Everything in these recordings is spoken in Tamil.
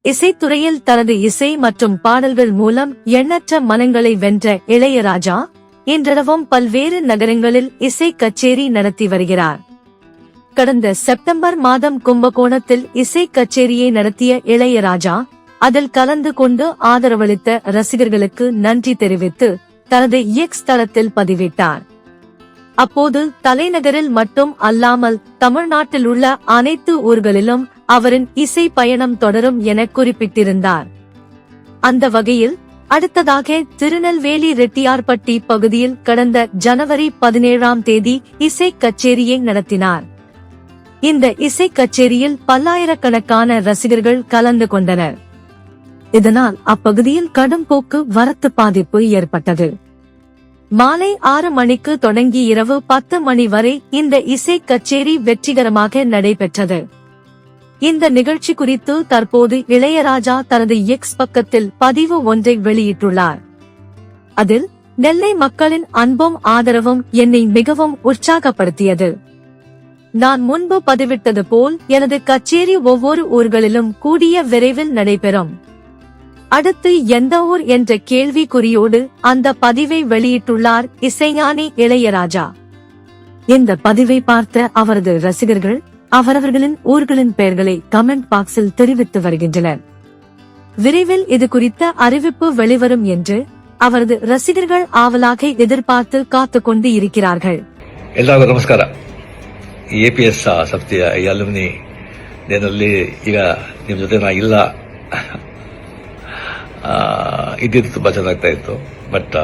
இசைத்துறையில் தனது இசை மற்றும் பாடல்கள் மூலம் எண்ணற்ற மனங்களை வென்ற இளையராஜா இன்றளவும் பல்வேறு நகரங்களில் இசை கச்சேரி நடத்தி வருகிறார். கடந்த செப்டம்பர் மாதம் கும்பகோணத்தில் இசை கச்சேரியை நடத்திய இளையராஜா அதில் கலந்து கொண்டு ஆதரவளித்த ரசிகர்களுக்கு நன்றி தெரிவித்து தனது எக்ஸ் தளத்தில் பதிவிட்டார். அப்போது தலைநகரில் மட்டும் அல்லாமல் தமிழ்நாட்டில் உள்ள அனைத்து ஊர்களிலும் அவரின் இசை பயணம் தொடரும் என குறிப்பிட்டிருந்தார். அந்த வகையில் அடுத்ததாக திருநெல்வேலி ரெட்டியார்பட்டி பகுதியில் கடந்த ஜனவரி 17ஆம் தேதி இசை கச்சேரியை நடத்தினார். இந்த இசை கச்சேரியில் பல்லாயிரக்கணக்கான ரசிகர்கள் கலந்து கொண்டனர். இதனால் அப்பகுதியில் கடும் போக்குவரத்து பாதிப்பு ஏற்பட்டது. மாலை 6 மணிக்கு தொடங்கி இரவு 10 மணி வரை இந்த இசை கச்சேரி வெற்றிகரமாக நடைபெற்றது. இந்த நிகழ்ச்சி குறித்து தற்போது இளையராஜா தனது எக்ஸ் பக்கத்தில் பதிவு ஒன்றை வெளியிட்டுள்ளார். அதில், நெல்லை மக்களின் அன்பும் ஆதரவும் என்னை மிகவும் உற்சாகப்படுத்தியது. நான் முன்பு பதிவிட்டது போல் எனது கச்சேரி ஒவ்வொரு ஊர்களிலும் கூடிய விரைவில் நடைபெறும். அடுத்து எந்த ஊர் என்ற கேள்விக்குறியோடு அந்த பதிவை வெளியிட்டுள்ளார் இசைஞானி இளையராஜா. இந்த பதிவை பார்த்த அவரது ரசிகர்கள் அவரவர்களின் ஊர்களின் பெயர்களை கமெண்ட் பாக்ஸில் தெரிவித்து வருகின்றனர். விரைவில் இது குறித்த அறிவிப்பு வெளிவரும் என்று அவரது ரசிகர்கள் ஆவலாக எதிர்பார்த்து காத்துக்கொண்டு இருக்கிறார்கள். ಎಲ್ಲರಿಗೂ ನಮಸ್ಕಾರ. APS ಸಂಸ್ಥೆಯ ಈ ಅಲ್ಯುಮಿನಿ ಡೇನಲ್ಲಿ ಈಗ ನಿಮ್ಮ ಜೊತೆ ನಾ ಇಲ್ಲ ಇದ್ದಿದ್ದು ತುಂಬಾ ಚೆನ್ನಾಗ್ತಾ ಇತ್ತು. பட்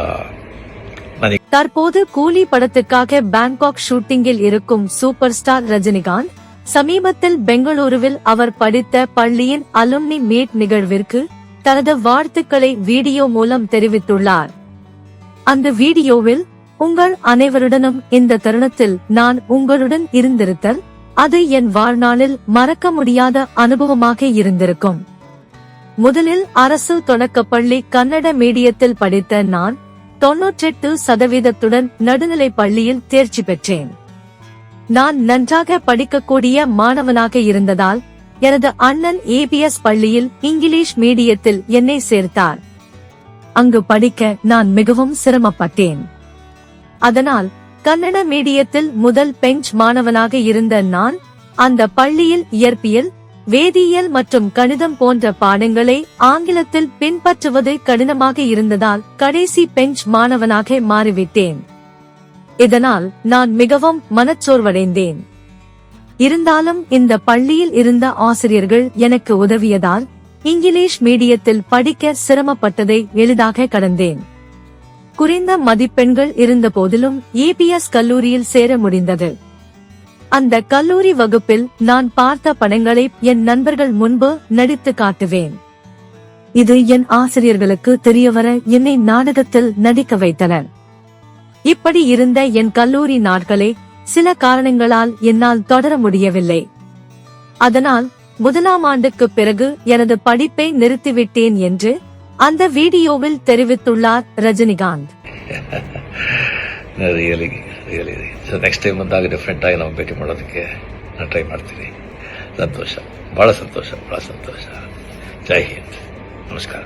தற்போது கூலி படத்துக்காக பேங்காக் ஷூட்டிங்கில் இருக்கும் சூப்பர் ஸ்டார் ரஜினிகாந்த் சமீபத்தில் பெங்களூருவில் அவர் படித்த பள்ளியின் அலுமினி மீட் நிகழ்விற்கு தனது வாழ்த்துக்களை வீடியோ மூலம் தெரிவித்துள்ளார். அந்த வீடியோவில், உங்கள் அனைவருடனும் இந்த தருணத்தில் நான் உங்களுடன் இருந்திருத்தல் அது என் வாழ்நாளில் மறக்க முடியாத அனுபவமாக இருந்திருக்கும். முதலில் அரசு தொடக்கப்பள்ளி கன்னட மீடியத்தில் படித்த நான் 98% நடுநிலை பள்ளியில் தேர்ச்சி பெற்றேன். நான் நன்றாக படிக்கக்கூடிய மாணவனாக இருந்ததால் எனது அண்ணன் APS பள்ளியில் இங்கிலீஷ் மீடியத்தில் என்னை சேர்த்தார். அங்கு படிக்க நான் மிகவும் சிரமப்பட்டேன். அதனால் கன்னட மீடியத்தில் முதல் பெஞ்ச் மாணவனாக இருந்த நான் அந்த பள்ளியில் இயற்பியல், வேதியியல் மற்றும் கணிதம் போன்ற பாடங்களை ஆங்கிலத்தில் பின்பற்றுவது கடினமாக இருந்ததால் கடைசி பெஞ்ச் மாணவனாக மாறிவிட்டேன். இதனால் நான் மிகவும் மனச்சோர்வடைந்தேன். இருந்தாலும் இந்த பள்ளியில் இருந்த ஆசிரியர்கள் எனக்கு உதவியதால் இங்கிலீஷ் மீடியத்தில் படிக்க சிரமப்பட்டதை எளிதாக கடந்தேன். குறைந்த மதிப்பெண்கள் இருந்த போதிலும் APS கல்லூரியில் சேர முடிந்தது. அந்த கல்லூரி வகுப்பில் நான் பார்த்த படங்களை என் நண்பர்கள் முன்பு நடித்து காட்டுவேன். இது என் ஆசிரியர்களுக்கு தெரியவர என்னை நாடகத்தில் நடிக்க வைத்தனர். இப்படி இருந்த என் கல்லூரி நாட்களை சில காரணங்களால் என்னால் தொடர முடியவில்லை. அதனால் முதலாம் ஆண்டுக்கு பிறகு எனது படிப்பை நிறுத்திவிட்டேன் என்று அந்த வீடியோவில் தெரிவித்துள்ளார் ரஜினிகாந்த். ನೆಕ್ಸ್ಟ್ ಟೈಮ್ ಬಂದಾಗ ಡಿಫ್ರೆಂಟ್ ಆಗಿ ನಾವು ಭೇಟಿ ಮಾಡೋದಕ್ಕೆ ನಾನು ಟ್ರೈ ಮಾಡ್ತೀನಿ. ಸಂತೋಷ, ಬಹಳ ಸಂತೋಷ. ಜೈ ಹಿಂದ್, ನಮಸ್ಕಾರ.